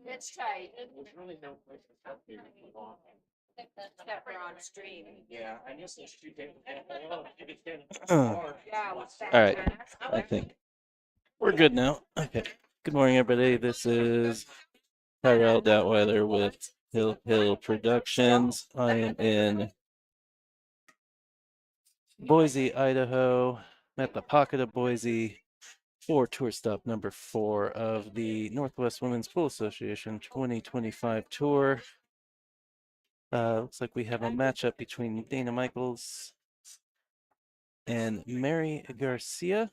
It's tight. There's really no place to stop here. Except for on stream. Yeah, I guess there's two tables. Yeah, what's that? All right, I think we're good now. Okay. Good morning, everybody. This is Tyrell Doubtweather with Hill Productions. I am in Boise, Idaho. I'm at the Pocket of Boise for tour stop number 4 of the Northwest Women's Pool Association 2025 tour. Looks like we have a matchup between Dana Michaels and Mary Garcia.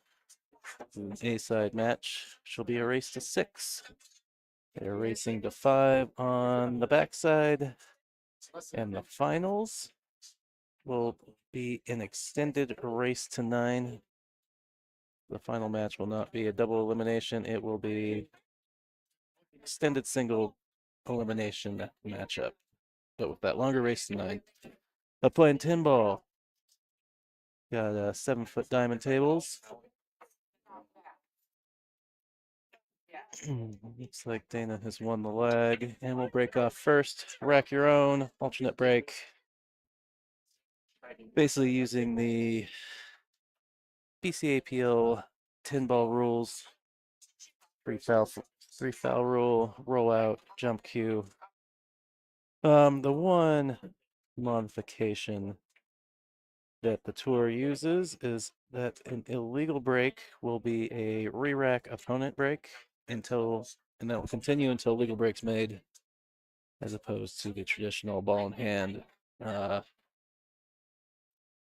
An A-side match. She'll be a race to 6. They're racing to 5 on the backside. And the finals will be an extended race to 9. The final match will not be a double elimination. It will be extended single elimination matchup, but with that longer race to 9. I'm playing 10 ball. Got 7-foot diamond tables. Looks like Dana has won the leg, and we'll break off first. Rack your own, alternate break. Basically using the BCAPL 10 ball rules. Three foul rule, roll out, jump cue. The one modification that the tour uses is that an illegal break will be a re-rack opponent break and that will continue until legal break's made, as opposed to the traditional ball in hand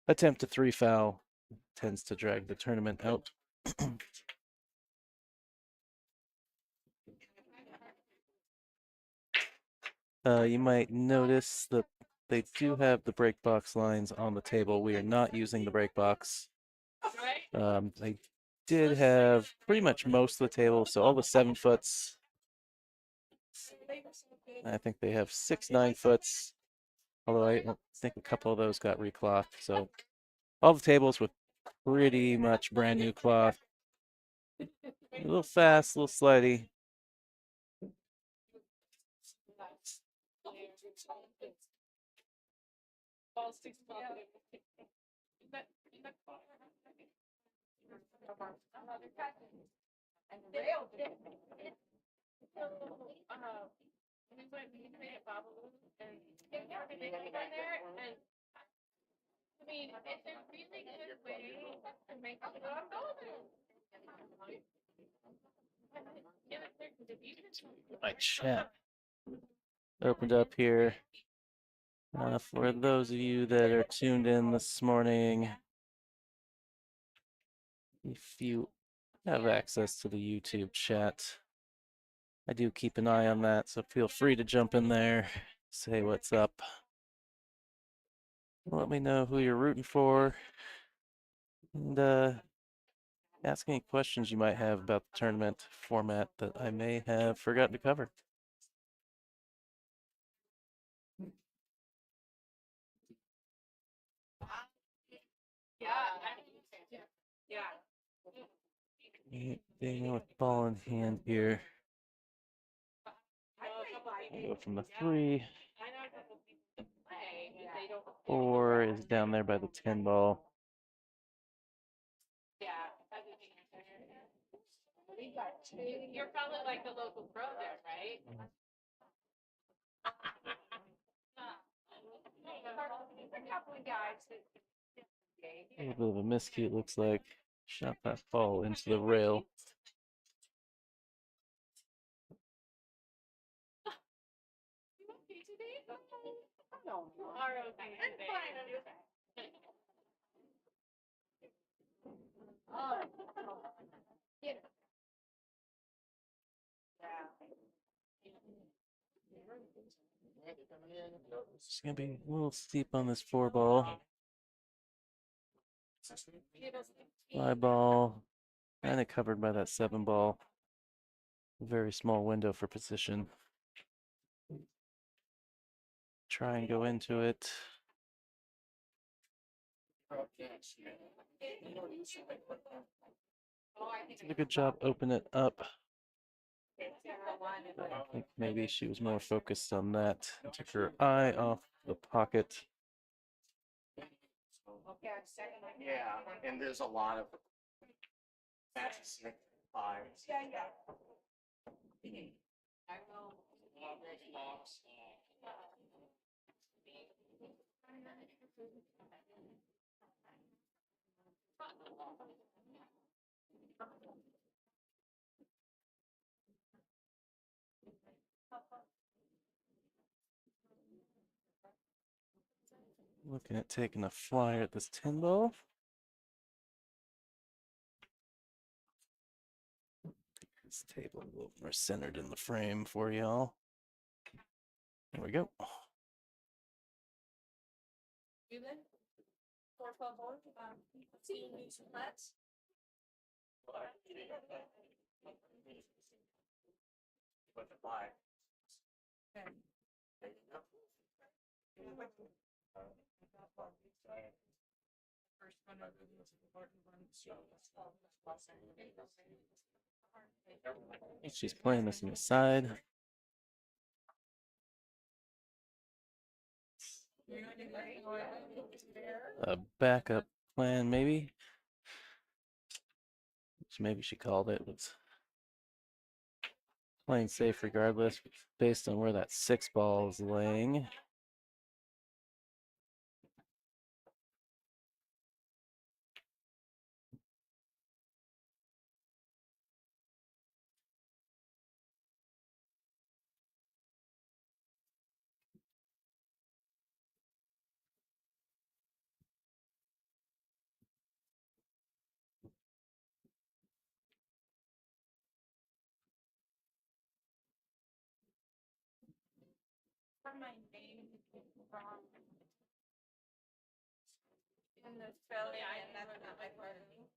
attempt to 3 foul tends to drag the tournament out. You might notice that they do have the break box lines on the table. We are not using the break box. They did have pretty much most of the table, so all the 7-foots. I think they have 6 9-foots, although I think a couple of those got reclothed. So all the tables with pretty much brand new cloth. A little fast, a little slidey. I mean, it's a really good way to make it My chat opened up here. For those of you that are tuned in this morning, if you have access to the YouTube chat, I do keep an eye on that, so feel free to jump in there, say what's up. Let me know who you're rooting for, and ask any questions you might have about the tournament format that I may have forgotten to cover. Dana with ball in hand here. I'll go from the 3. 4 is down there by the 10 ball. You're probably like the local pro there, right? A little bit of a miscue, it looks like. Shot that ball into the rail. It's gonna be a little steep on this 4 ball. 5 ball, kind of covered by that 7 ball. Very small window for position. Try and go into it. Did a good job opening it up. I think maybe she was more focused on that. Took her eye off the pocket. Yeah, and there's a lot of matches. Fives. Yeah, yeah. I will. Looking at taking a flyer at this 10 ball. This table a little more centered in the frame for y'all. There we go. You then? 412 see you do some flats. With the fly. Okay. First one of the most important ones. She's playing this on the side. A backup plan, maybe. Which maybe she called it. Was playing safe regardless, based on where that 6 ball is laying. My name from in the spelling and that's not my wording.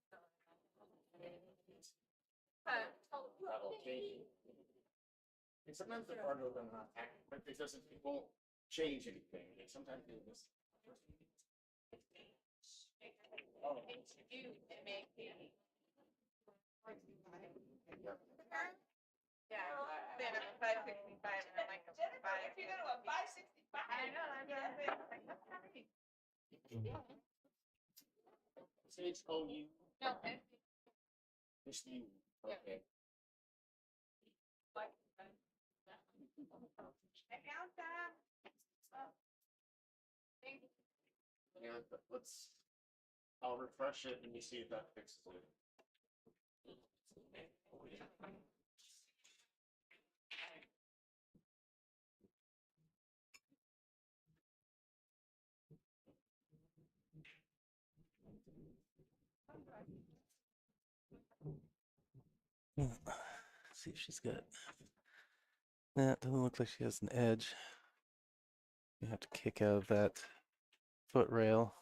That'll change. And sometimes they're harder than not, but it doesn't, it won't change anything. And sometimes it just. Oh. You make me. Yeah, then I'm 565 and I'm like, Jennifer, if you go to a 565. I know, I'm like, what's happening? Sage, oh, you. No, Just you. Okay. what? I found that. Yeah, let's, I'll refresh it and you see if that fixes it. See if she's got. That doesn't look like she has an edge. You have to kick out of that foot rail.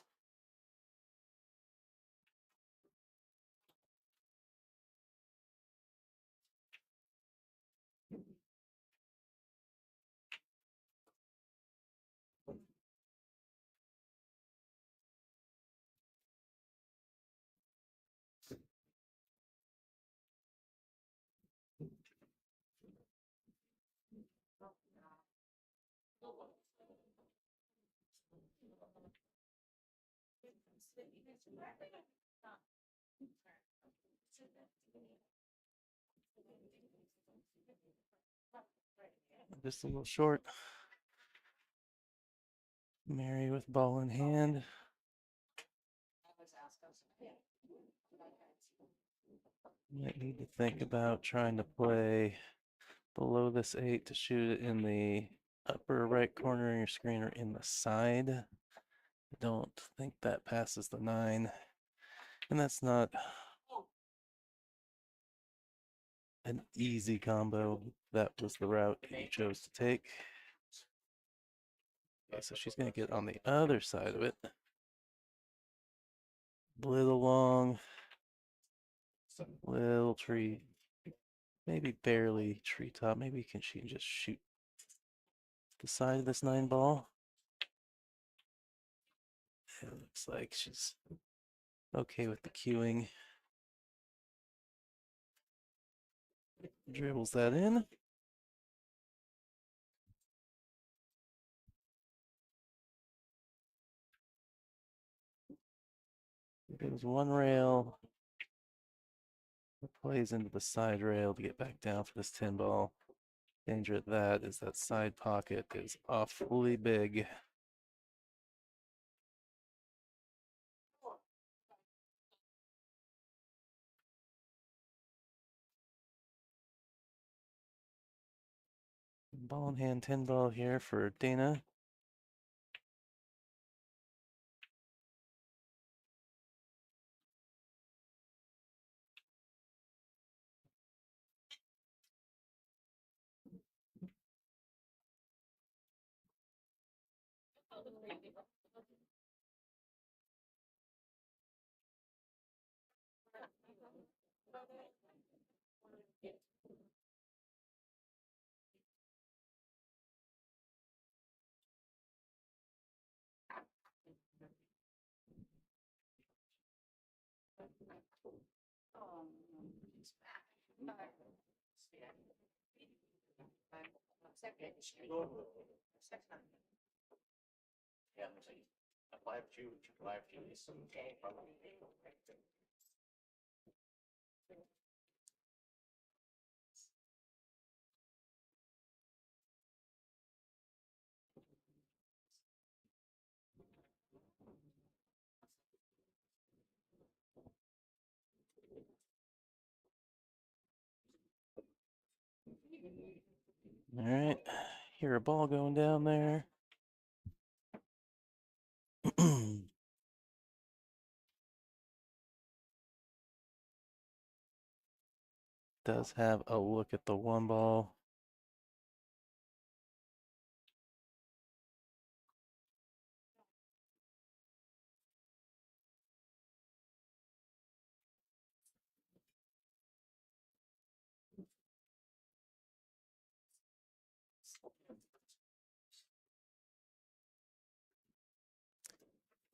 Just a little short. Mary with ball in hand. Might need to think about trying to play below this 8 to shoot it in the upper right corner of your screen or in the side. I don't think that passes the 9. And that's not an easy combo. That was the route you chose to take. Okay, so she's going to get on the other side of it. Little long. Little tree. Maybe barely treetop. Maybe she can just shoot the side of this 9 ball. It looks like she's okay with the cueing. Dribbles that in. Goes one rail. Plays into the side rail to get back down for this 10 ball. Danger at that is that side pocket is awfully big. Ball in hand 10 ball here for Dana. Yeah, a live view, live view is some probably. All right, hear a ball going down there. Does have a look at the one ball.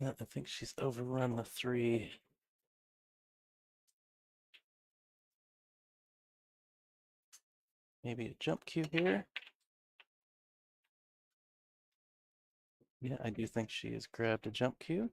Yeah, I think she's overrun the 3. Maybe a jump cue here. Yeah, I do think she has grabbed a jump cue.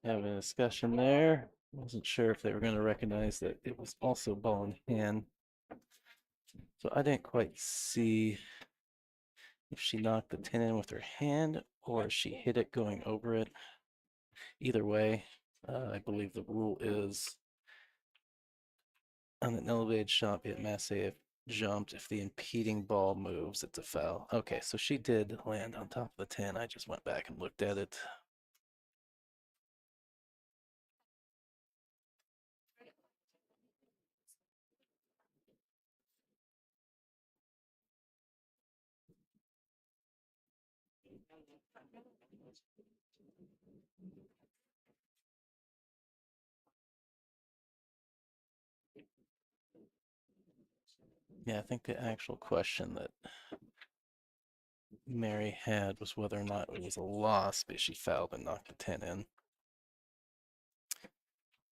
Having a discussion there. Wasn't sure if they were going to recognize that it was also ball in hand. So I didn't quite see if she knocked the 10 in with her hand or she hit it going over it. Either way, I believe the rule is on an elevated shot, be it massé if jumped, if the impeding ball moves, it's a foul. Okay, so she did land on top of the 10. I just went back and looked at it. Yeah, I think the actual question that Mary had was whether or not it was a loss because she fouled and knocked the 10 in.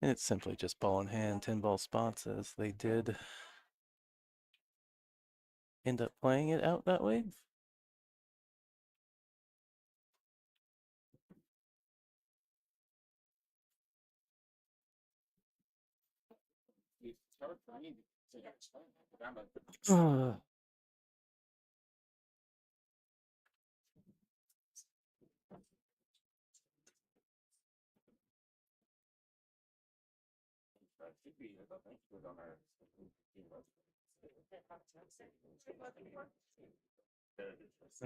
And it's simply just ball in hand, 10 ball spots, as they did end up playing it out that way. It's hard for me to explain, but I'm a Should be, I think, good on our.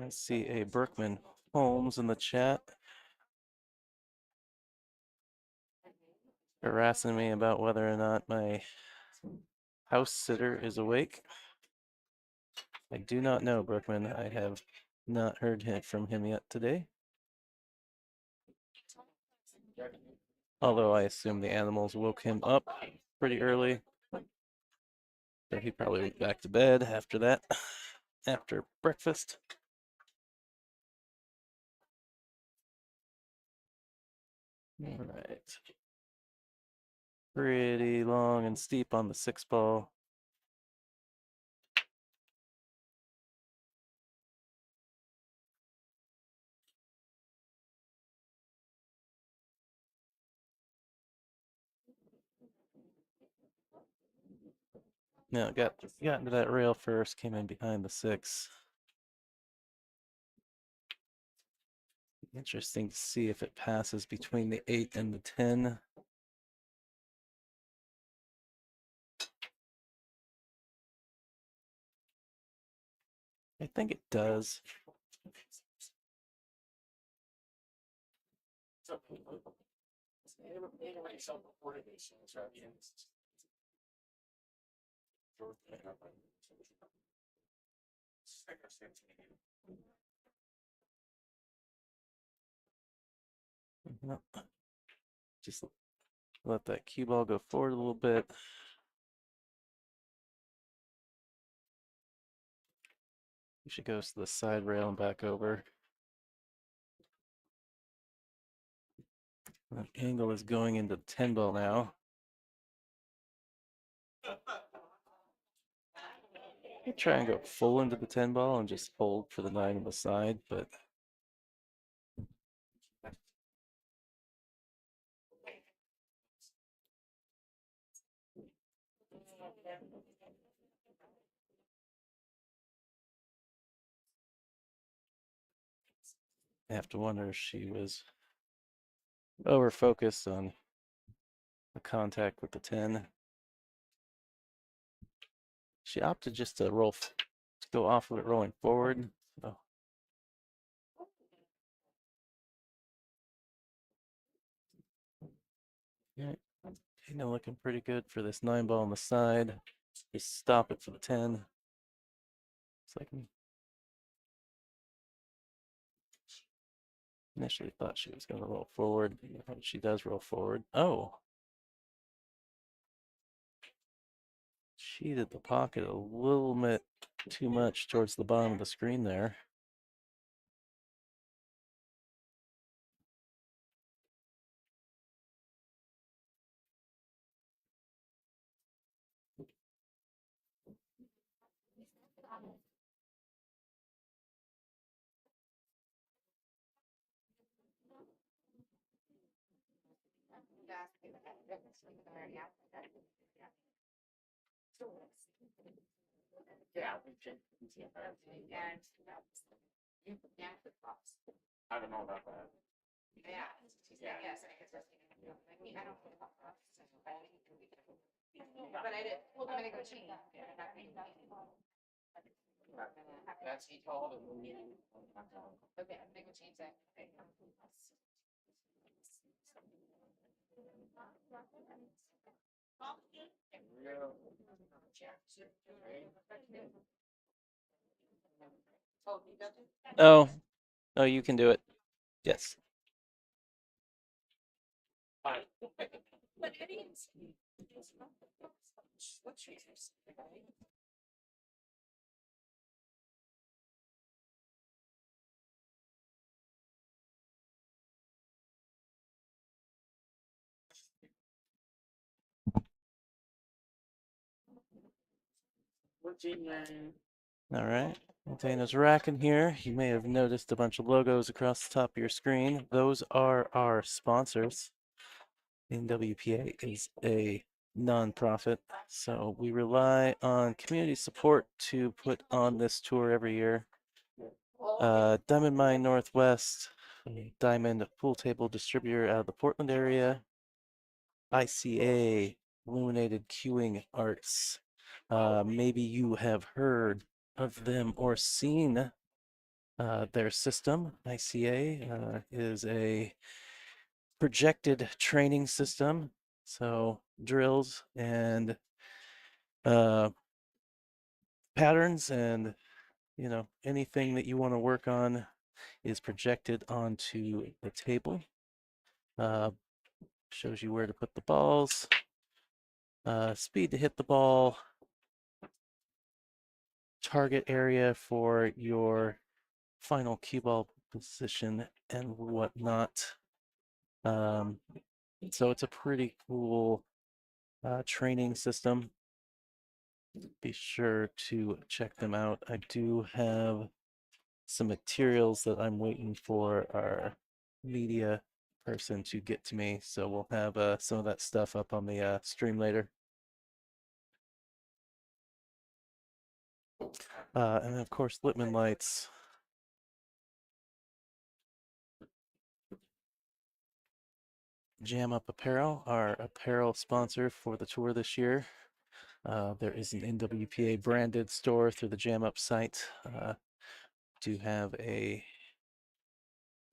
I see a Berkman Holmes in the chat harassing me about whether or not my house sitter is awake. I do not know, Brookman. I have not heard from him yet today. Although I assume the animals woke him up pretty early. So he probably went back to bed after that, after breakfast. All right. Pretty long and steep on the 6-ball. Now got into that rail first, came in behind the 6. Interesting to see if it passes between the 8 and the 10. I think it does. No. Just let that cue ball go forward a little bit. She goes to the side rail and back over. That angle is going into 10 ball now. I try and go full into the 10 ball and just hold for the 9 on the side, but I have to wonder if she was over focused on the contact with the 10. She opted just to roll, to go off of it rolling forward. So. Yeah, looking pretty good for this 9 ball on the side. Just stop it for the 10. It's like initially thought she was going to roll forward. She does roll forward. Oh. Cheated the pocket a little bit too much towards the bottom of the screen there. Yeah. I don't know about that. Yeah. Yes. But I did. I'm gonna go change. That's he called it. Okay, I'm gonna go change that. Oh, oh, you can do it. Yes. But it is. All right. Dana's racking here. You may have noticed a bunch of logos across the top of your screen. Those are our sponsors. NWPA is a nonprofit, so we rely on community support to put on this tour every year. Diamond Mine Northwest, Diamond pool table distributor out of the Portland area. ICA, Illuminated Cueing Arts. Maybe you have heard of them or seen their system. ICA is a projected training system. So drills and patterns and anything that you want to work on is projected onto the table. Shows you where to put the balls, speed to hit the ball, target area for your final cue ball position and whatnot. So it's a pretty cool training system. Be sure to check them out. I do have some materials that I'm waiting for our media person to get to me, so we'll have some of that stuff up on the stream later. And then of course Littman lights. Jam Up Apparel, our apparel sponsor for the tour this year. There is an NWPA branded store through the Jam Up site. Do have a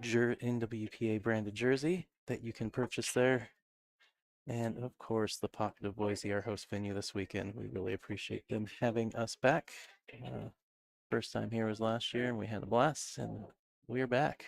NWPA branded jersey that you can purchase there. And of course, the Pocket of Boise, our host venue this weekend. We really appreciate them having us back. First time here was last year, and we had a blast, and we're back.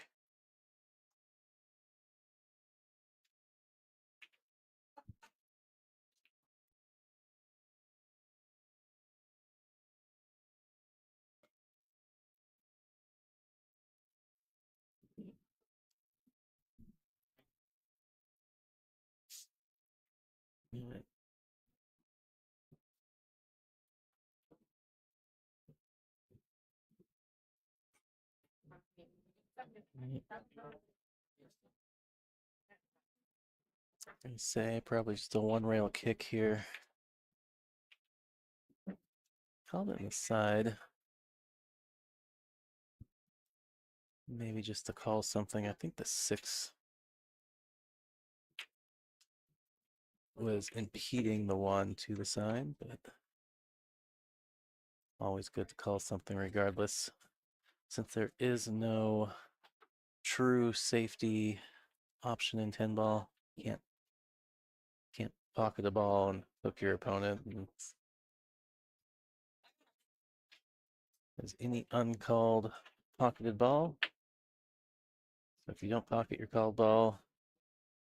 I say probably just a one rail kick here. Called it in the side. Maybe just to call something. I think the 6 was impeding the 1 to the side, but always good to call something regardless. Since there is no true safety option in 10 ball, can't pocket a ball and hook your opponent. There's any uncalled pocketed ball. So if you don't pocket your called ball,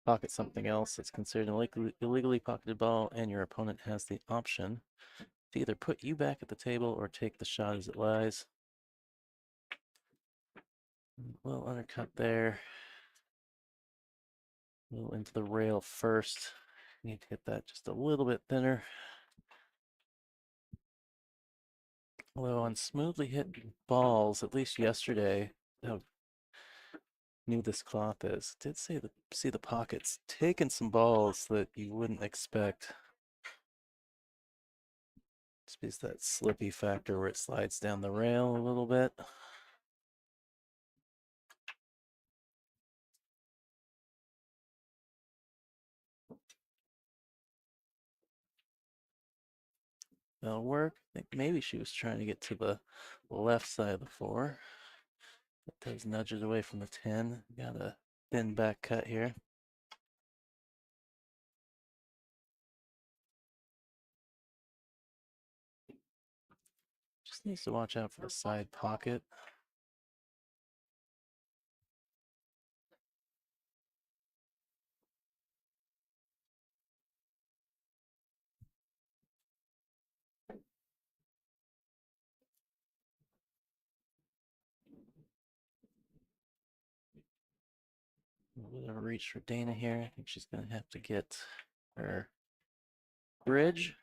pocket something else that's considered an illegally pocketed ball, and your opponent has the option to either put you back at the table or take the shot as it lies. A little undercut there. A little into the rail first. Need to hit that just a little bit thinner. Although on smoothly hit balls, at least yesterday, how new this cloth is. Did see the pockets taking some balls that you wouldn't expect. Just that slippy factor where it slides down the rail a little bit. That'll work. I think maybe she was trying to get to the left side of the 4. It does nudge it away from the 10. Got a thin back cut here. Just needs to watch out for the side pocket. A bit of a reach for Dana here. I think she's going to have to get her bridge.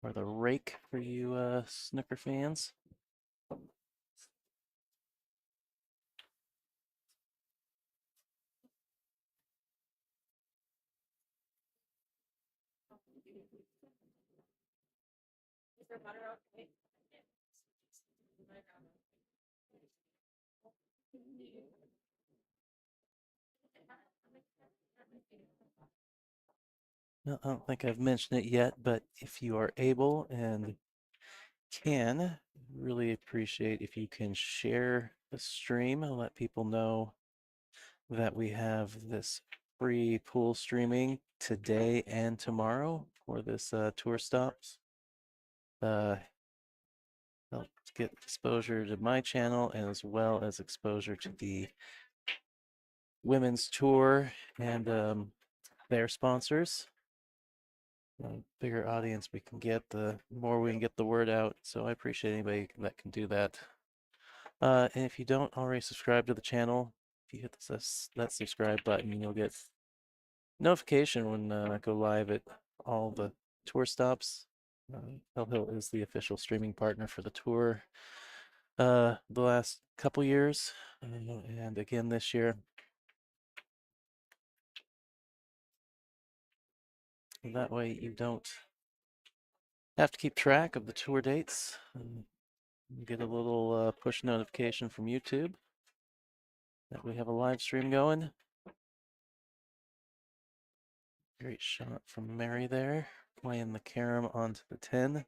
Or the rake for you snooker fans. No, I don't think I've mentioned it yet, but if you are able and can, really appreciate if you can share the stream and let people know that we have this free pool streaming today and tomorrow for this tour stops. Help get exposure to my channel as well as exposure to the women's tour and their sponsors. The bigger audience we can get, the more we can get the word out. So I appreciate anybody that can do that. And if you don't already subscribe to the channel, if you hit that subscribe button, you'll get notification when I go live at all the tour stops. Hell Hill is the official streaming partner for the tour the last couple years, and again this year. That way you don't have to keep track of the tour dates. You get a little push notification from YouTube that we have a live stream going. Great shot from Mary there, playing the carom onto the 10.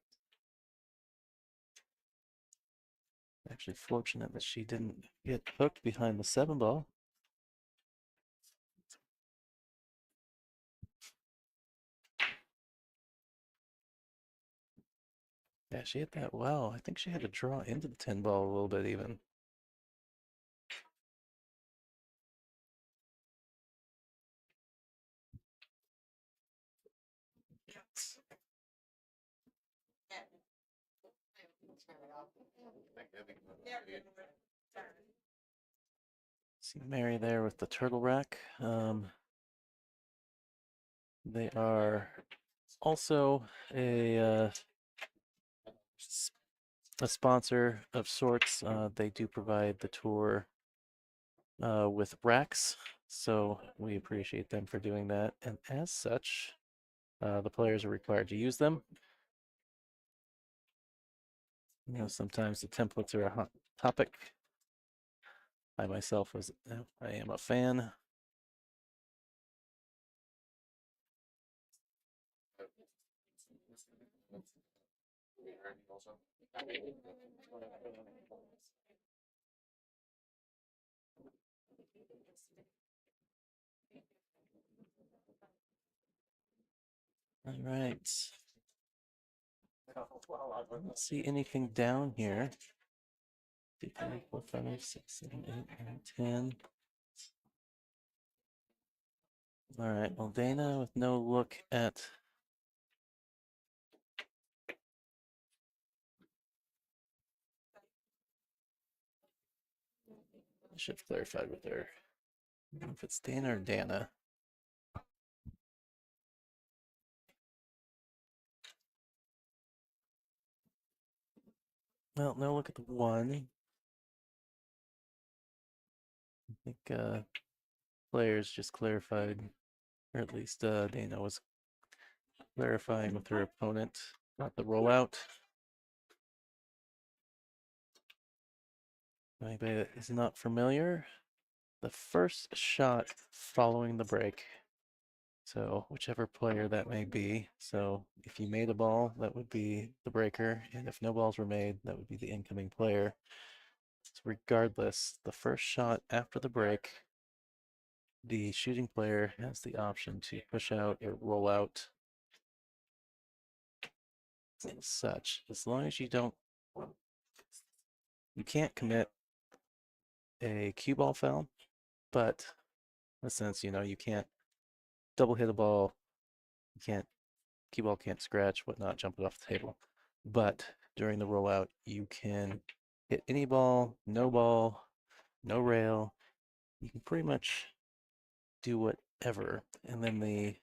Actually fortunate that she didn't get hooked behind the 7 ball. Yeah, she hit that well. I think she had to draw into the 10 ball a little bit even. See Mary there with the turtle rack. They are also a sponsor of sorts. They do provide the tour with racks, so we appreciate them for doing that. And as such, the players are required to use them. You know, sometimes the templates are a hot topic. I myself I am a fan. All right. I don't see anything down here. 2, 3, 4, 5, 6, 7, 8, 9, 10. All right. Well, Dana with no look at. I should have clarified with her. I don't know if it's Dana or Dana. Well, no look at the 1. I think players just clarified, or at least Dana was clarifying with her opponent about the rollout. Anybody that is not familiar, the first shot following the break. So whichever player that may be. So if you made a ball, that would be the breaker. And if no balls were made, that would be the incoming player. So regardless, the first shot after the break, the shooting player has the option to push out or roll out and such. As long as you can't commit a cue ball foul, but in a sense, you can't double hit a ball, you can't, cue ball can't scratch, whatnot, jump it off the table. But during the rollout, you can hit any ball, no rail. You can pretty much do whatever. And then the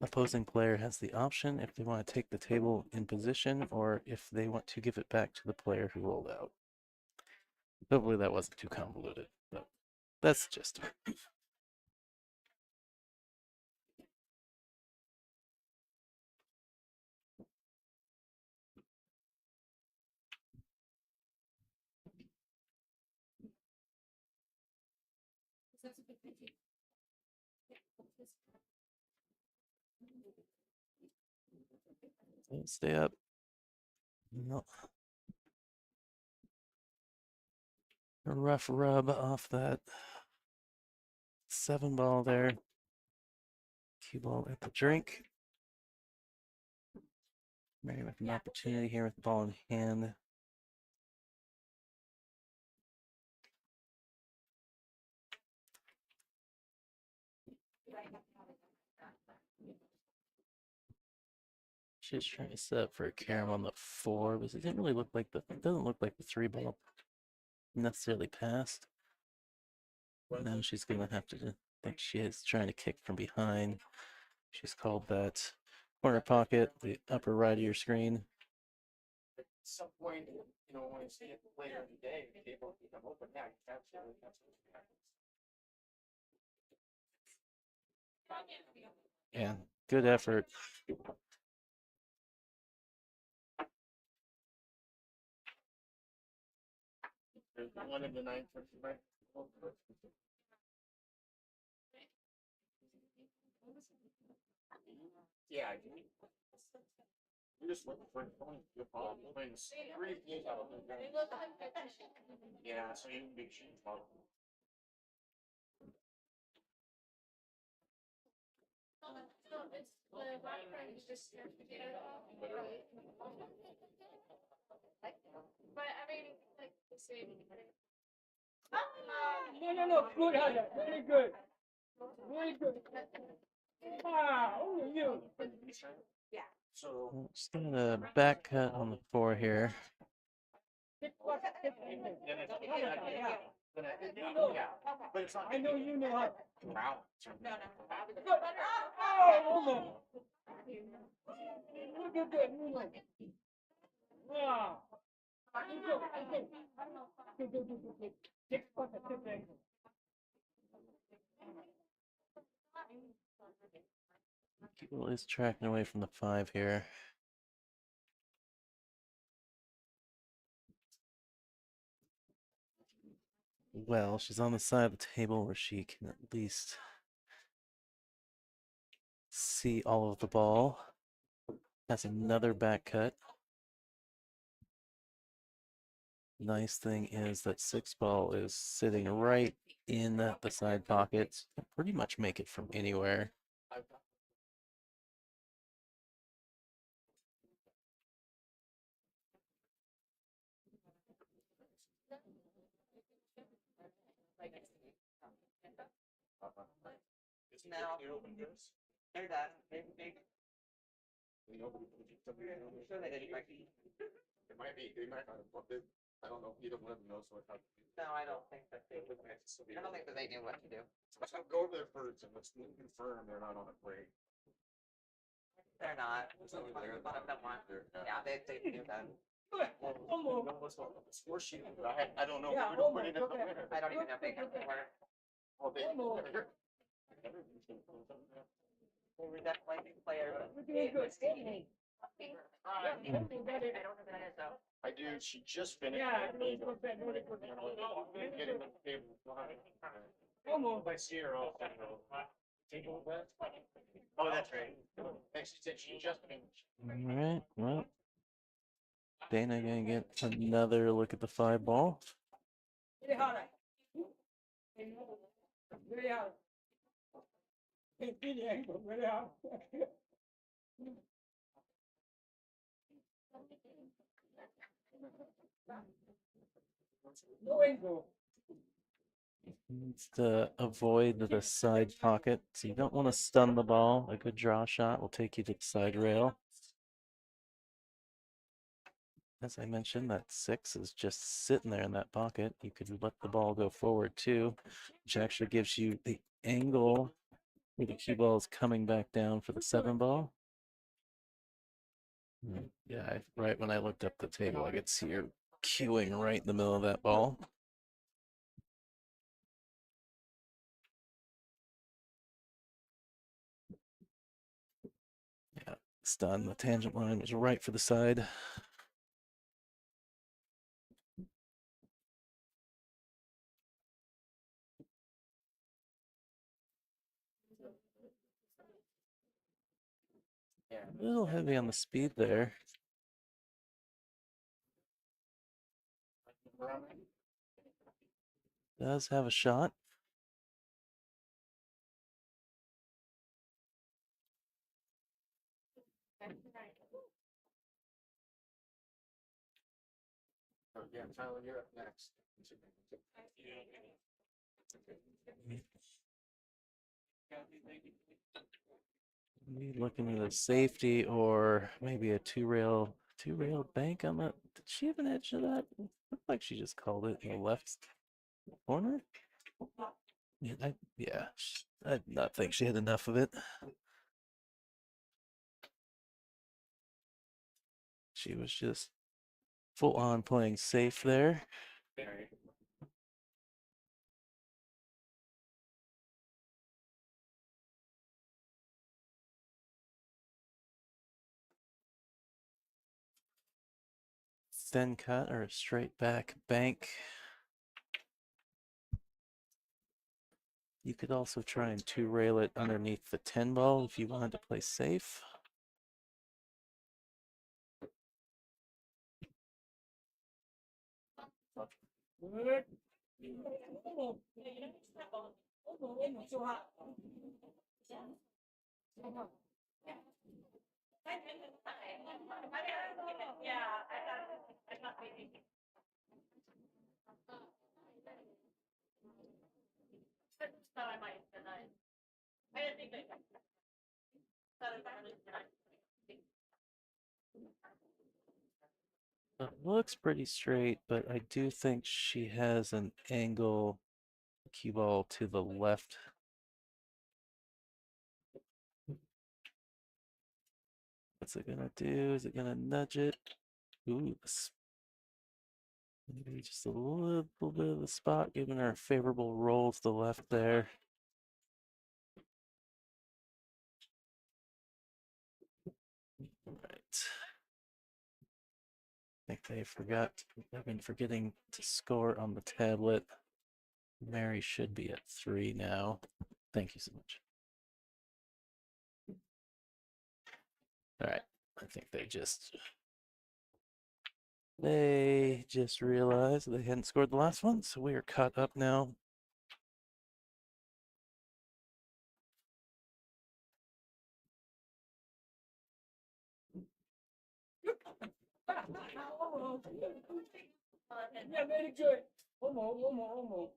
opposing player has the option if they want to take the table in position or if they want to give it back to the player who rolled out. Hopefully that wasn't too convoluted, but that's just Stay up. No. A rough rub off that 7 ball there. Cue ball at the drink. Mary with an opportunity here with the ball in hand. She's trying to set up for a carom on the 4, but it didn't really look like it doesn't look like the 3 ball necessarily passed. Now she's gonna have to, I think she is trying to kick from behind. She's called that corner pocket, the upper right of your screen. At some point, you know, when you see it later in the day, the table will become open. Yeah, absolutely. Yeah, good effort. There's one in the 9:55. Yeah, I do. You're just looking for your ball. Yeah, so you can be shooting ball. No, good, Hunter. Very good. Very good. Ah, only you. So Just gonna back cut on the 4 here. yeah, but it's not. I know you know how. Round. Oh, woman. Look at that woman. Wow. Good. 6 points. Kegel is tracking away from the 5 here. Well, she's on the side of the table where she can at least see all of the ball. That's another back cut. Nice thing is that 6 ball is sitting right in the side pocket. Pretty much make it from anywhere. No. They're done. I'm sure they didn't break it. It might be. They might not have booked it. I don't know. Either one of them knows what happened. No, I don't think that they would. I don't think that they knew what to do. Let's go over there first and let's confirm they're not on a break. They're not. One of them won. Yeah, they knew that. Score sheet. I don't know. Yeah, We don't put it in the winner. I don't even know if they can work. Well, they They were definitely big players. We're doing good. I don't know who that is though. I do. She just finished. Yeah, the very game. good, very good. Getting the table. Almost. By Sierra. Table bet. Oh, that's right. Thanks. She said she just finished. All right, well, Dana gonna get another look at the 5 ball. Very hard. Very hard. Very hard. No angle. Needs to avoid the side pocket, so you don't want to stun the ball. A good draw shot will take you to the side rail. As I mentioned, that 6 is just sitting there in that pocket. You could let the ball go forward too, which actually gives you the angle where the cue ball is coming back down for the 7 ball. Yeah, right when I looked up the table, I could see her cueing right in the middle of that ball. Yeah, stun. The tangent line was right for the side. Yeah. A little heavy on the speed there. Does have a shot. Oh, yeah, Tyler, you're up next. Maybe looking at a safety or maybe a two-rail bank on that. Did she have an edge to that? Looked like she just called it in the left corner. Yeah, I did not think she had enough of it. She was just full on playing safe there. Thin cut or a straight back bank. You could also try and two rail it underneath the 10 ball if you wanted to play safe. Good. Almost so hot. Yeah, I'm not maybe. So I might deny. I didn't think that. Thought it was denied. It looks pretty straight, but I do think she has an angle cue ball to the left. What's it gonna do? Is it gonna nudge it? Ooh, maybe just a little bit of the spot, giving her a favorable roll to the left there. Right. I think I've been forgetting to score on the tablet. Mary should be at 3 now. Thank you so much. All right. I think they just realized they hadn't scored the last one, so we are caught up now. Yeah, very good. Almost.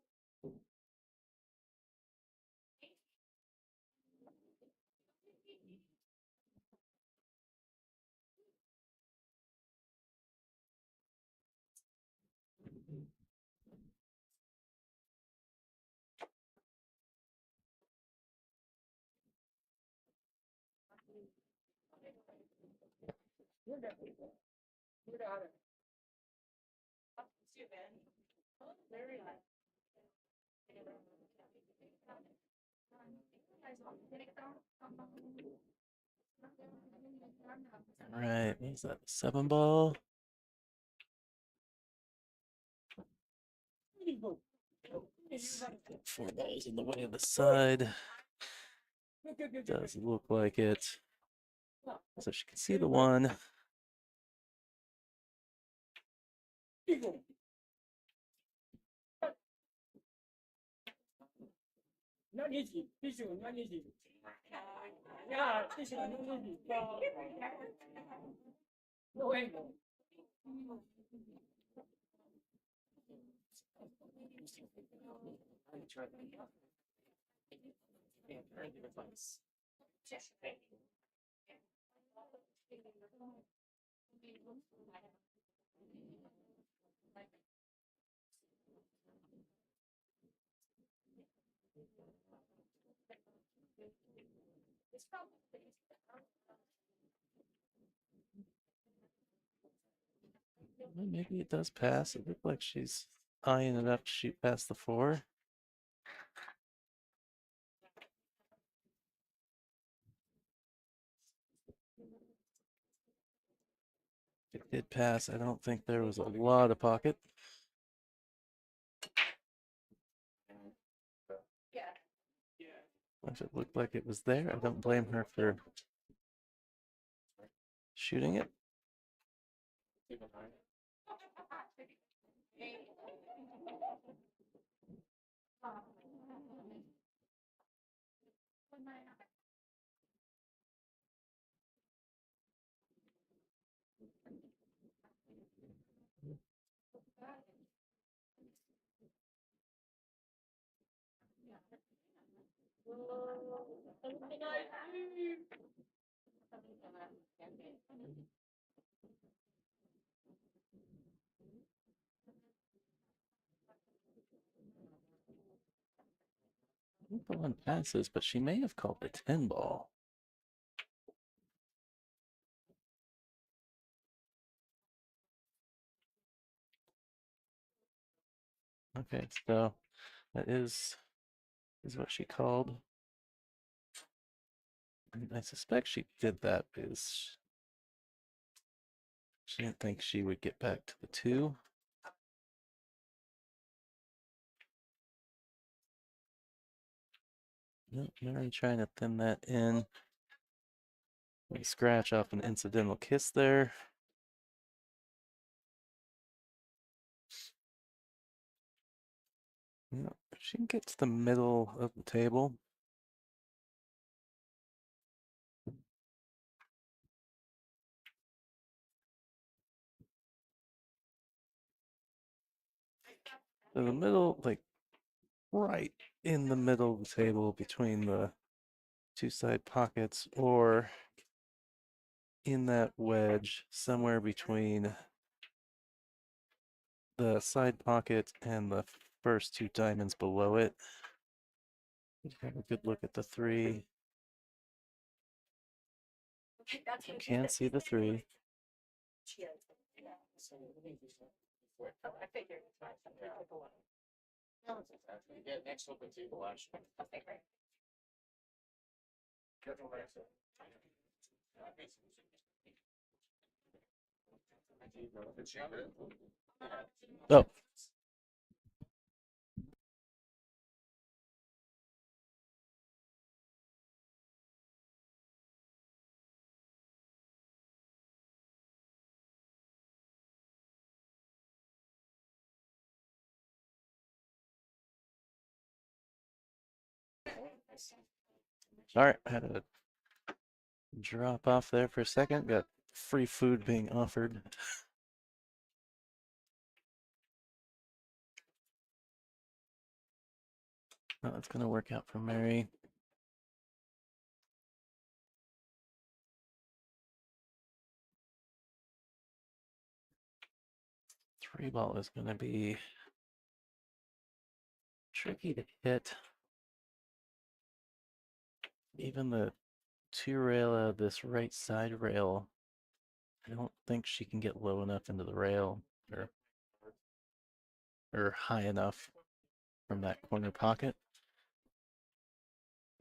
Good at it. Very nice. All right, what is that? 7 ball. Four balls in the way of the side. Does look like it. So she can see the one. Not easy. This one, not easy. Yeah, this one, not easy. No angle. Well, maybe it does pass. It looked like she's eyeing it up to shoot past the 4. It did pass. I don't think there was a lot of pocket. If it looked like it was there, I don't blame her for Shooting it. Keep an eye. The one passes, but she may have called the 10 ball. Okay, so that is what she called. And I suspect she did that because she didn't think she would get back to the 2. Nope, Mary trying to thin that in. We scratch off an incidental kiss there. Yep, she can get to the middle of the table. So the middle, like right in the middle of the table between the 2 side pockets, or in that wedge somewhere between the side pocket and the first 2 diamonds below it. Have a good look at the 3. You can see the 3. I figured. No, it's exactly. Get next open table action. Okay, great. Careful, Garcia. Oh, all right. Had to drop off there for a second. Got free food being offered. Oh, that's gonna work out for Mary. Three ball is gonna be tricky to hit. Even the 2 rail of this right side rail, I don't think she can get low enough into the rail or high enough from that corner pocket.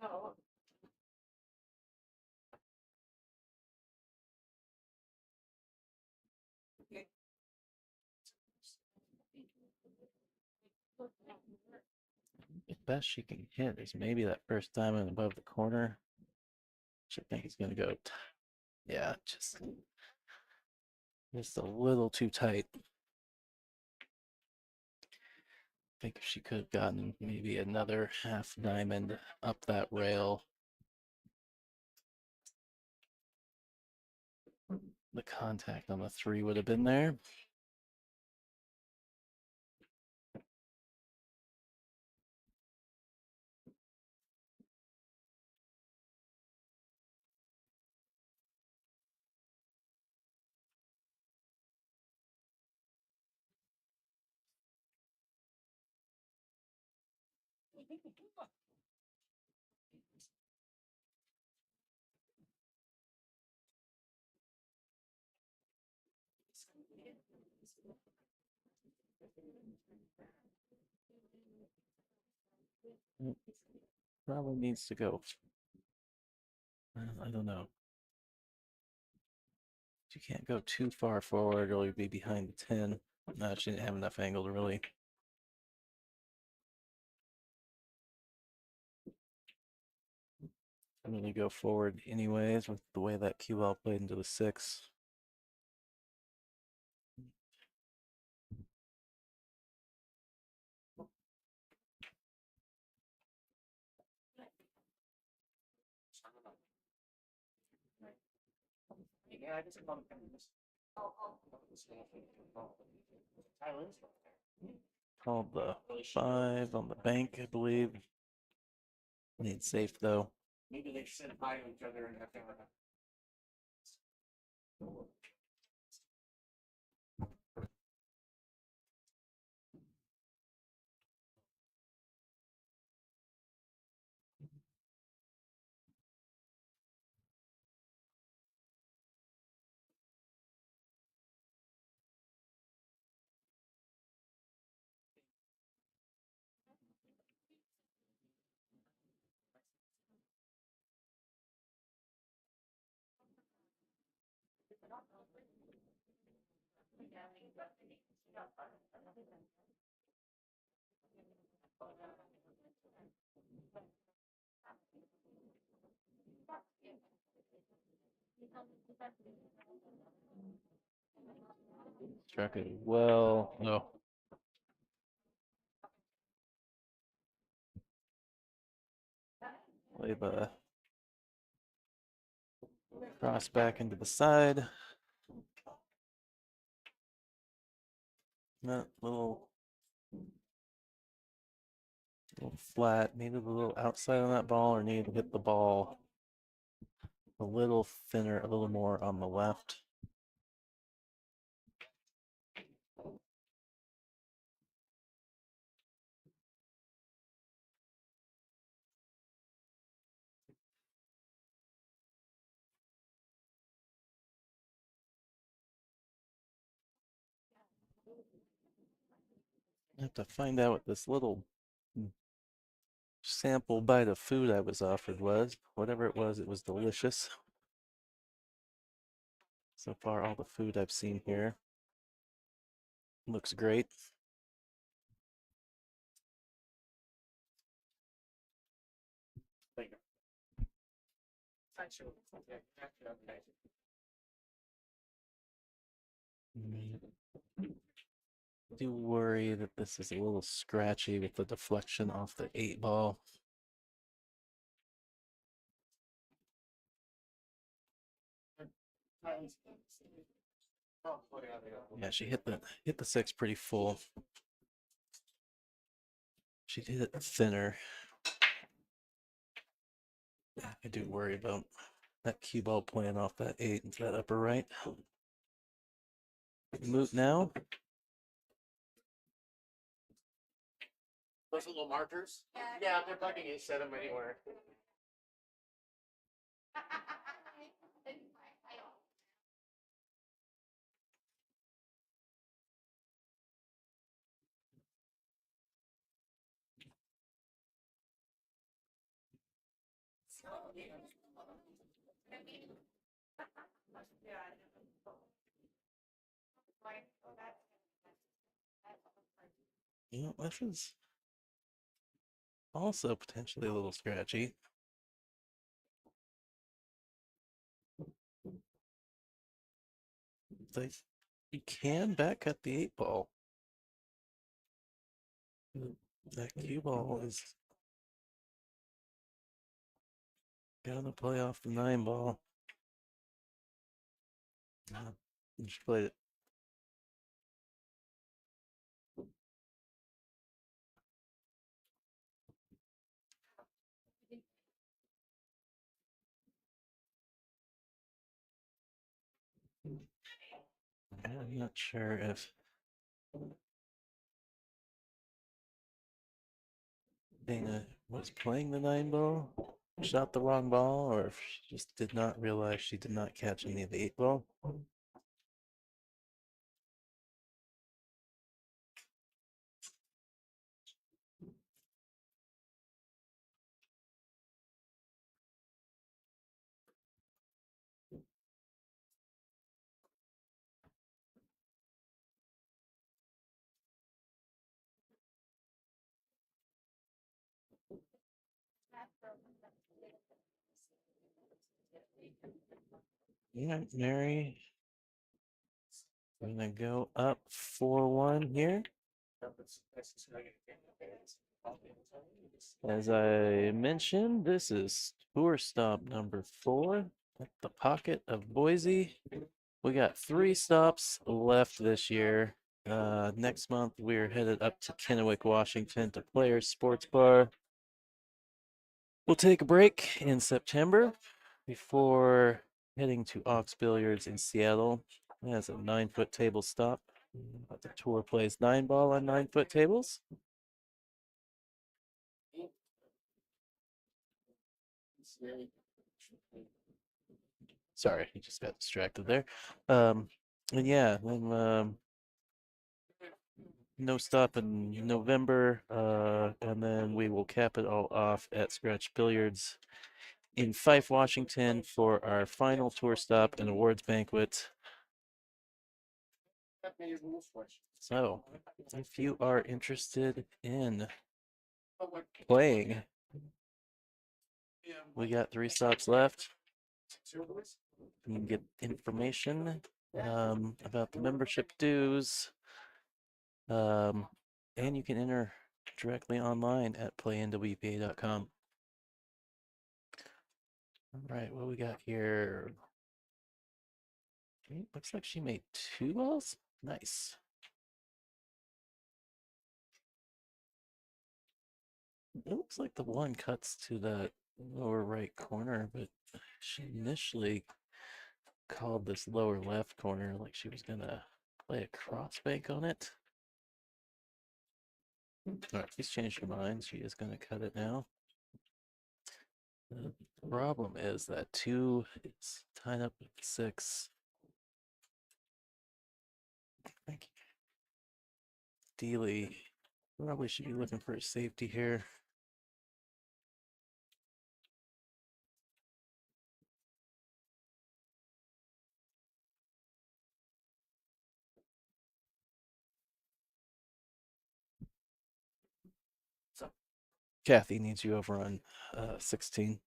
No. The best she can hit is maybe that first diamond above the corner, which I think is gonna go, yeah, just a little too tight. I think if she could have gotten maybe another half diamond up that rail, the contact on the 3 would have been there. Probably needs to go. I don't know. You can't go too far forward or you'll be behind the 10. No, she didn't have enough angle to really. I'm going to go forward anyways with the way that cue ball played into the 6. Yeah, I just love this. Thailand's not there. Called the 5 on the bank, I believe. Need safe though. Maybe they said hi to each other and have never. Struck it well. No. Play the cross back into the side. That little flat, needed a little outside on that ball, or needed to hit the ball a little thinner, a little more on the left. I have to find out what this little sample bite of food I was offered was. Whatever it was delicious. So far, all the food I've seen here looks great. Like, actually, okay. Do worry that this is a little scratchy with the deflection off the 8 ball. Yeah, she hit the 6 pretty full. She did it thinner. I do worry about that cue ball playing off that 8 into that upper right. Moot now. Those little markers? Yeah, they're bugging you. Set them anywhere. Yeah, this is also potentially a little scratchy. Like, you can back cut the 8 ball. That cue ball is gonna play off the 9 ball. You should play it. I'm not sure if Dana was playing the 9 ball, shot the wrong ball, or if she just did not realize she did not catch any of the 8 ball. Yeah, Mary. I'm gonna go up 4-1 here. As I mentioned, this is tour stop number 4 at the Pocket of Boise. We got 3 stops left this year. Next month, we're headed up to Kennewick, Washington to Players Sports Bar. We'll take a break in September before heading to Ox Billiards in Seattle. That's a 9-foot table stop. But the tour plays 9-ball on 9-foot tables. Sorry, he just got distracted there. And yeah, then no stop in November, and then we will cap it all off at Scratch Billiards in Fife, Washington for our final tour stop and awards banquet. So, if you are interested in playing, we got 3 stops left. You can get information about the membership dues, and you can enter directly online at playnwpa.com. All right, what we got here? Okay, looks like she made 2 balls. Nice. It looks like the one cuts to the lower right corner, but she initially called this lower left corner like she was gonna play a crossbank on it. All right, she's changed her mind. She is gonna cut it now. The problem is that 2 is tied up with 6. Ideally, probably should be looking for a safety here. So, Kathy needs you over on 16.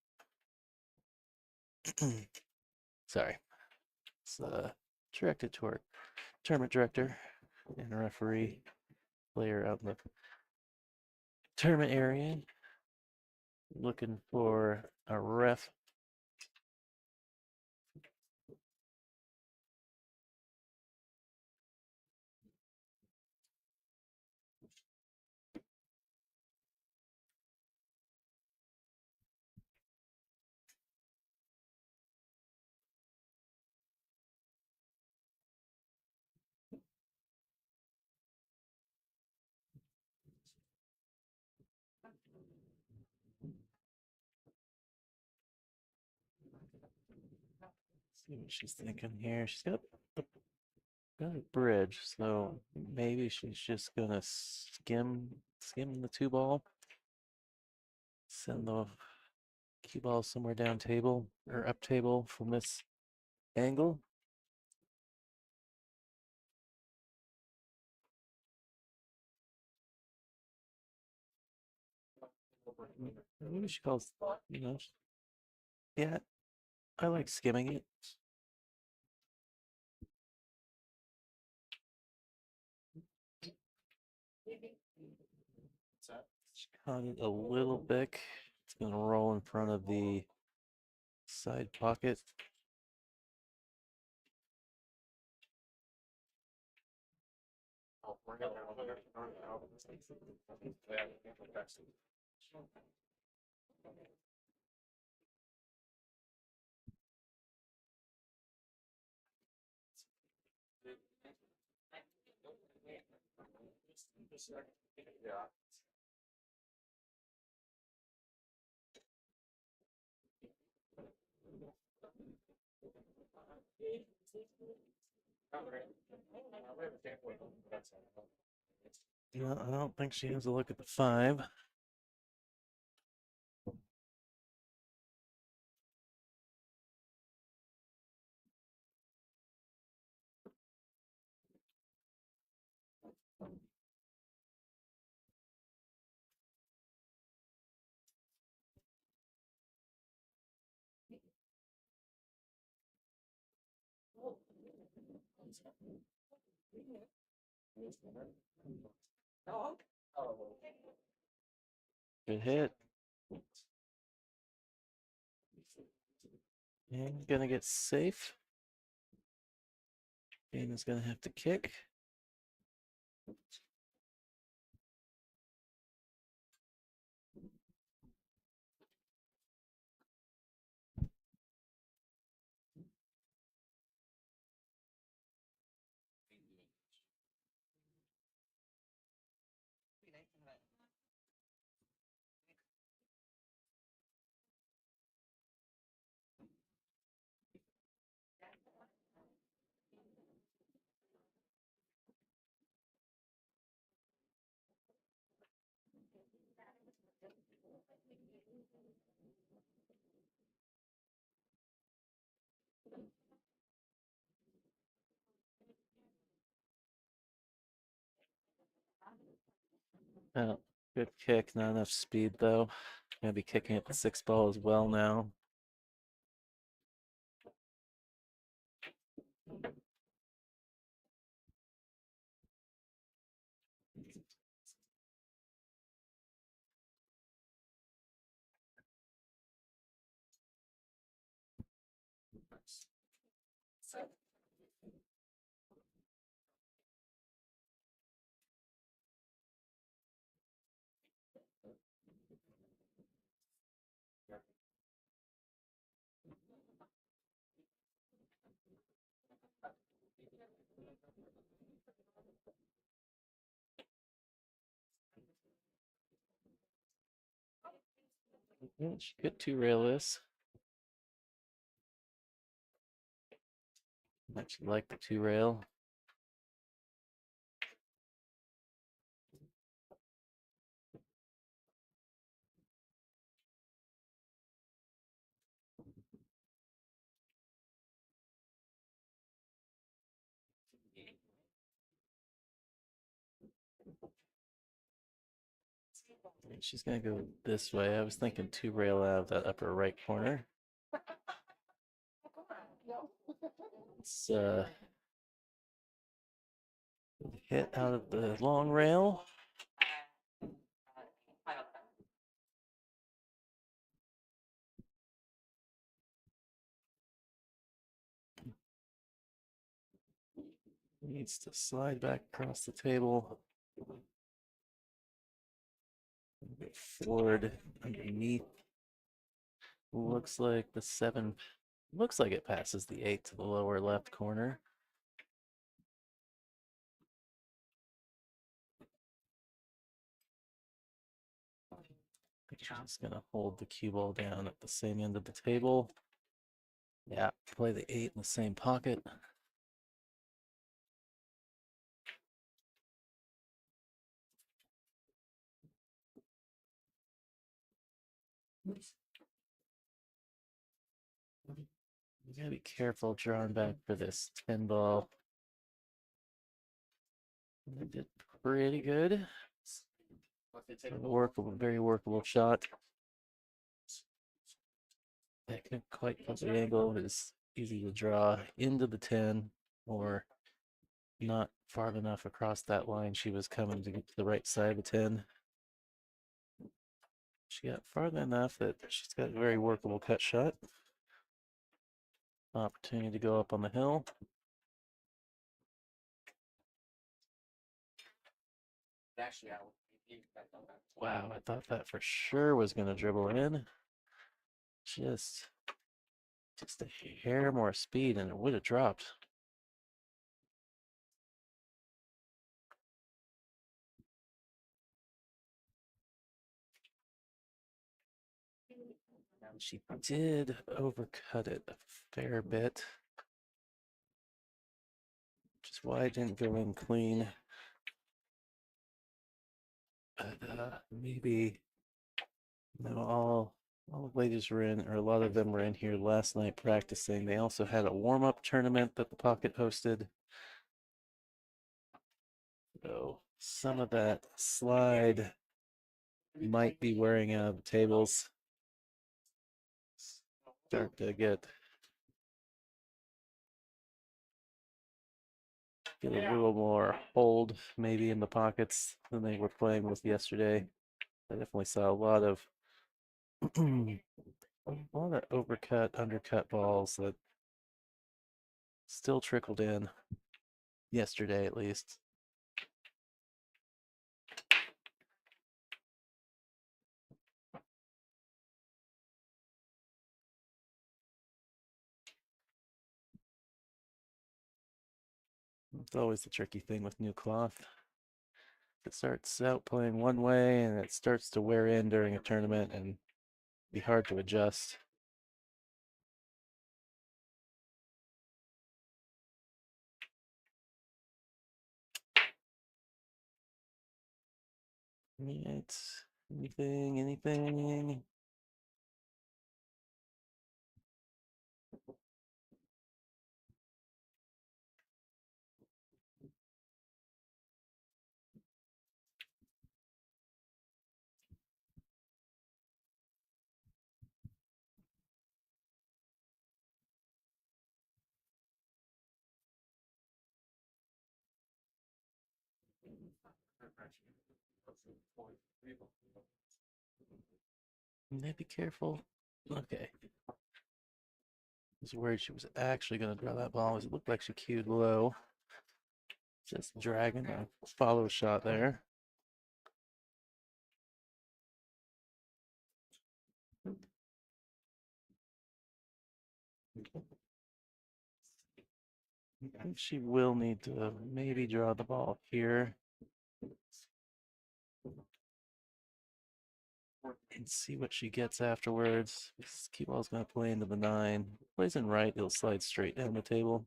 Sorry. It's directed to our tournament director and referee player out in the tournament area. Looking for a ref. See what she's thinking here. She's got a bridge, so maybe she's just gonna skim the 2 ball. Send the cue ball somewhere down table or up table from this angle. Maybe she calls, yeah, I like skimming it. She caught it a little big. It's gonna roll in front of the side pocket. Yeah. No, I don't think she has a look at the 5. Good hit. And gonna get safe. Dana's gonna have to kick. Oh, good kick, not enough speed though. Gonna be kicking at the 6 ball as well now. She could 2-rail this. Actually like the 2-rail. She's gonna go this way. I was thinking 2-rail out of that upper right corner. It's hit out of the long rail. Needs to slide back across the table. Get forward underneath. Looks like the 7. Looks like it passes the 8 to the lower left corner. She's gonna hold the cue ball down at the same end of the table. Yeah, play the 8 in the same pocket. You gotta be careful drawing back for this 10 ball. They did pretty good. Workable, very workable shot. That couldn't quite put the angle. It was easy to draw into the 10 or not far enough across that line. She was coming to get to the right side of the 10. She got farther enough that she's got a very workable cut shot. Opportunity to go up on the hill. Wow, I thought that for sure was going to dribble in. Just a hair more speed and it would have dropped. She did overcut it a fair bit, which is why I didn't go in clean. But maybe all the ladies were in, or a lot of them were in here last night practicing. They also had a warm-up tournament that the Pocket hosted. So some of that slide might be wearing out of the tables. Start to get get a little more hold maybe in the pockets than they were playing with yesterday. I definitely saw a lot of overcut, undercut balls that still trickled in yesterday at least. It's always the tricky thing with new cloth. It starts out playing one way and it starts to wear in during a tournament and be hard to adjust. Right. Anything? Be careful. Okay. I was worried she was actually going to draw that ball. It looked like she cued low. Just dragging a follow shot there. I think she will need to maybe draw the ball here. And see what she gets afterwards. This cue ball's going to play into the 9. Plays in right, it'll slide straight down the table.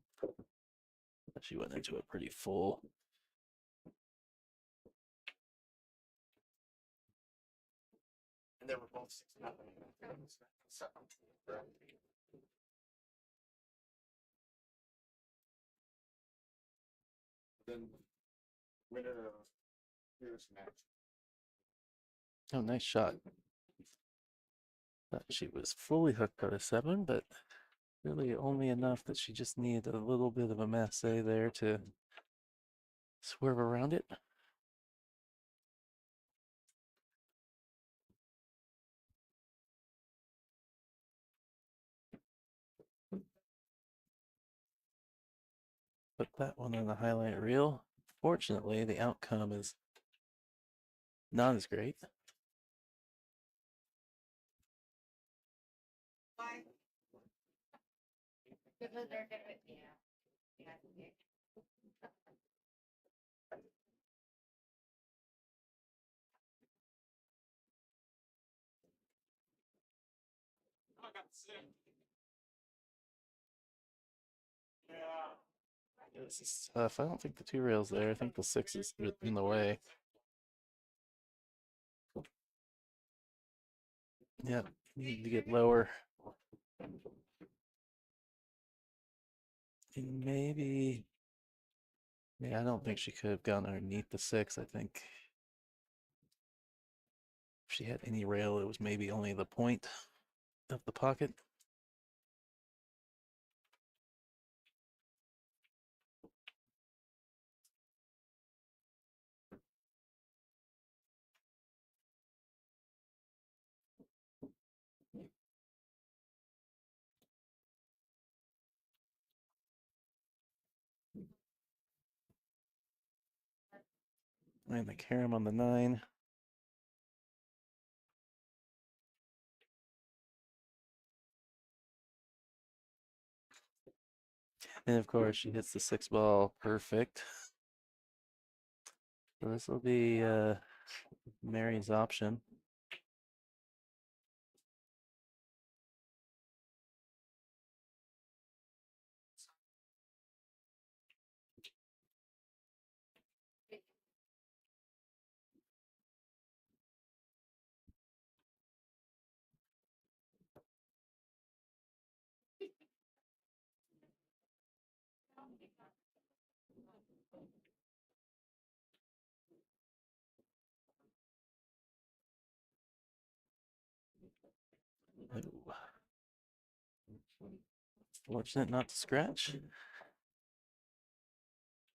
She went into it pretty full. And they were both 6-0. Then winner of here's match. Oh, nice shot. Thought she was fully hooked out of 7, but really only enough that she just needed a little bit of a masse there to swerve around it. Put that one on the highlight reel. Fortunately, the outcome is not as great. Yeah, this is tough. I don't think the 2 rails there. I think the 6 is in the way. Yeah, need to get lower. And maybe. Yeah, I don't think she could have gone underneath the 6. I think if she had any rail, it was maybe only the point of the pocket. And the carom on the 9. And of course, she hits the 6 ball perfect. So this will be Mary's option. Ooh. Fortunate not to scratch. I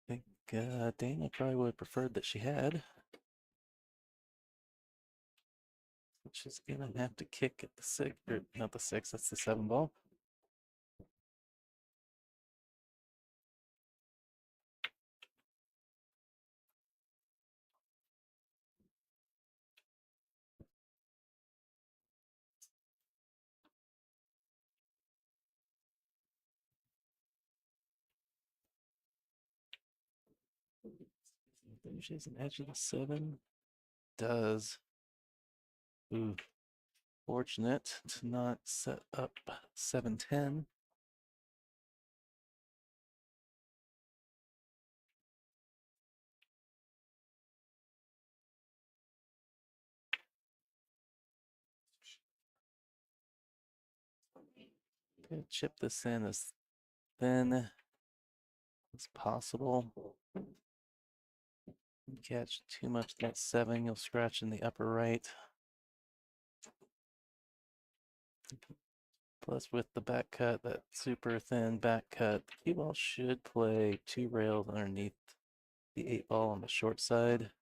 think Dana probably would have preferred that she had. She's gonna have to kick at the 6, or not the 6, that's the 7 ball. She has an edge of the 7. Does. Ooh. Fortunate to not set up 7-10. Gonna chip this in as thin as possible. Catch too much that 7, you'll scratch in the upper right. Plus with the back cut, that super thin back cut, the cue ball should play 2 rails underneath the 8 ball on the short side.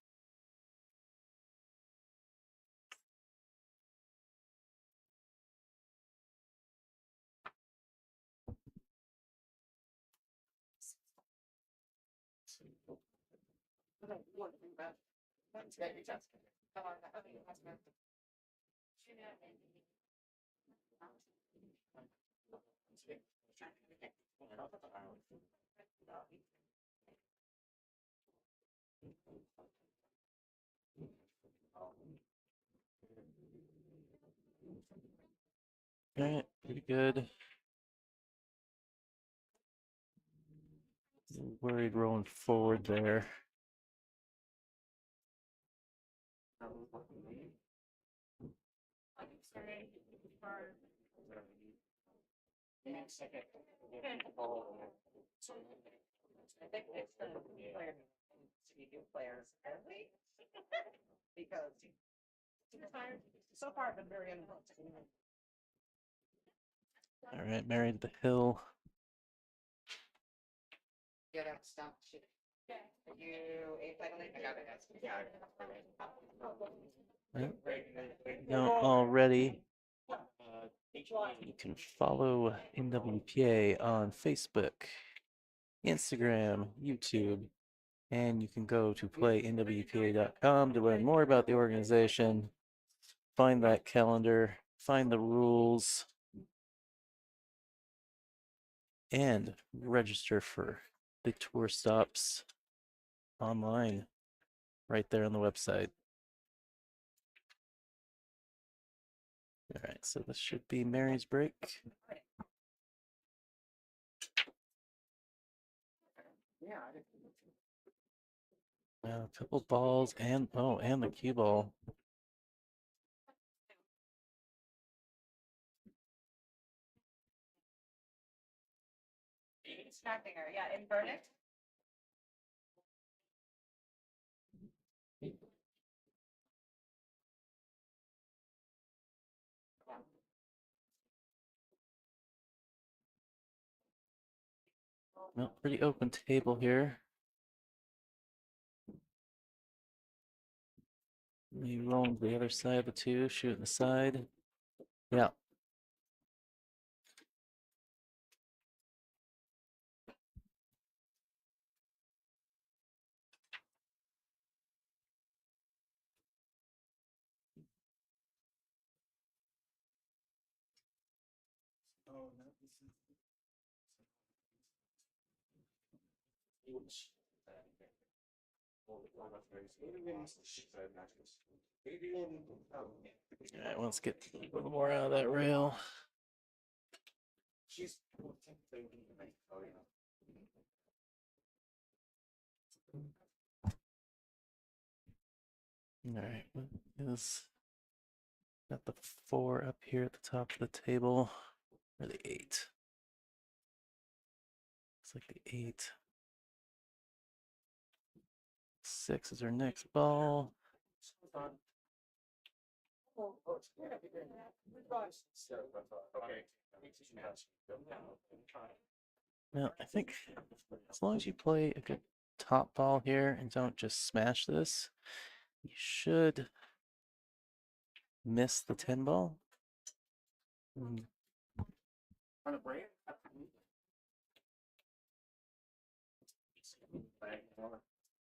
Alright, pretty good. Worried rolling forward there. I think it's the player, new players. Because so far I've been very unimpressed. Alright, married the hill. Get out stuff. You ate that? I got it. Don't already. You can follow NWPA on Facebook, Instagram, YouTube, and you can go to playnwpa.com to learn more about the organization, find that calendar, find the rules, and register for the tour stops online right there on the website. All right, so this should be Mary's break. A couple balls and and the cue ball. Distracting her, yeah, invert it. Well, pretty open table here. You roll to the other side of the 2, shooting the side. Yeah. All right, let's get a little more out of that rail. All right, what is got the 4 up here at the top of the table, or the 8? It's like the 8. 6 is our next ball. Now, I think as long as you play a good top ball here and don't just smash this, you should miss the 10 ball. Mm, On a break.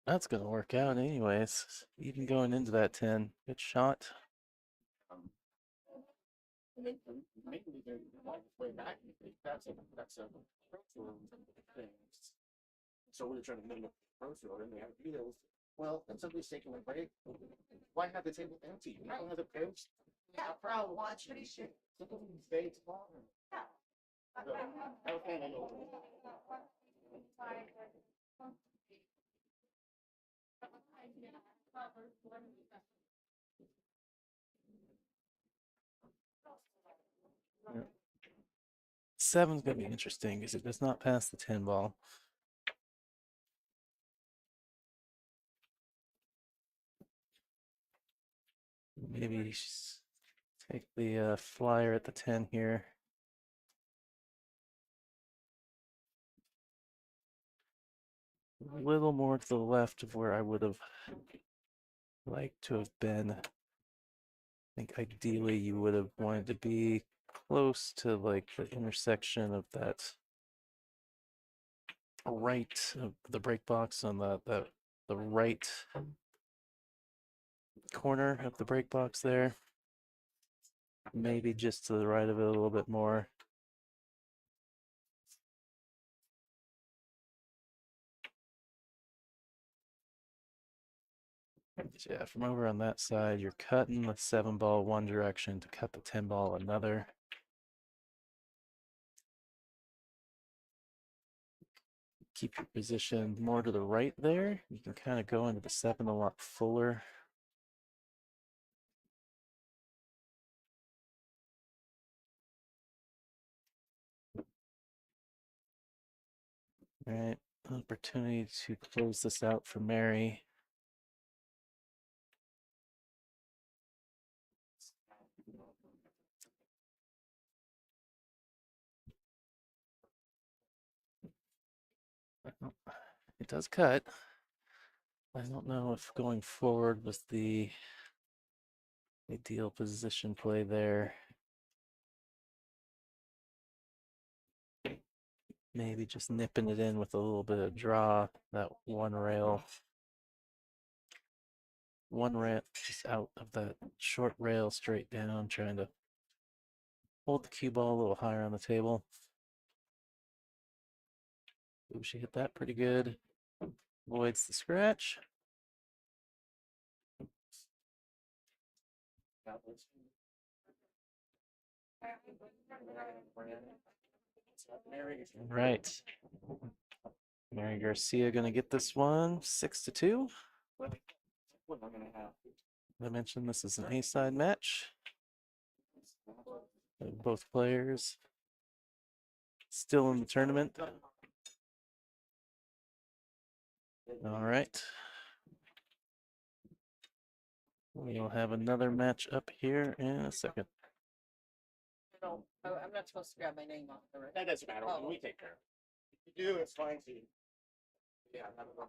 That's going to work out anyways. Even going into that 10. Good shot. Mainly they're way back. That's a pro tour thing. So we're trying to mimic pro tour, and they have videos. Well, if somebody's taking a break, why have the table empty? You don't have the post. Yeah, bro, watch this shit. Stay tomorrow. Okay, I know. Yeah. 7's going to be interesting because it does not pass the 10 ball. Maybe take the flyer at the 10 here. A little more to the left of where I would have liked to have been. I think ideally you would have wanted to be close to like the intersection of that right of the break box on the right corner of the break box there. Maybe just to the right of it a little bit more. Yeah, from over on that side, you're cutting the 7 ball one direction to cut the 10 ball another. Keep your position more to the right there. You can kind of go into the 7 a lot fuller. All right, opportunity to close this out for Mary. It does cut. I don't know if going forward was the ideal position play there. Maybe just nipping it in with a little bit of draw, that one rail just out of that short rail straight down, trying to hold the cue ball a little higher on the table. Ooh, she hit that pretty good. Avoids the scratch. Right. Mary Garcia gonna get this one 6-2. I mentioned this is an A-side match. Both players still in the tournament. All right. We'll have another match up here in a second. I'm not supposed to grab my name off the That doesn't matter. Oh. We take care of it. If you do, it's fine too. Yeah, I have a table.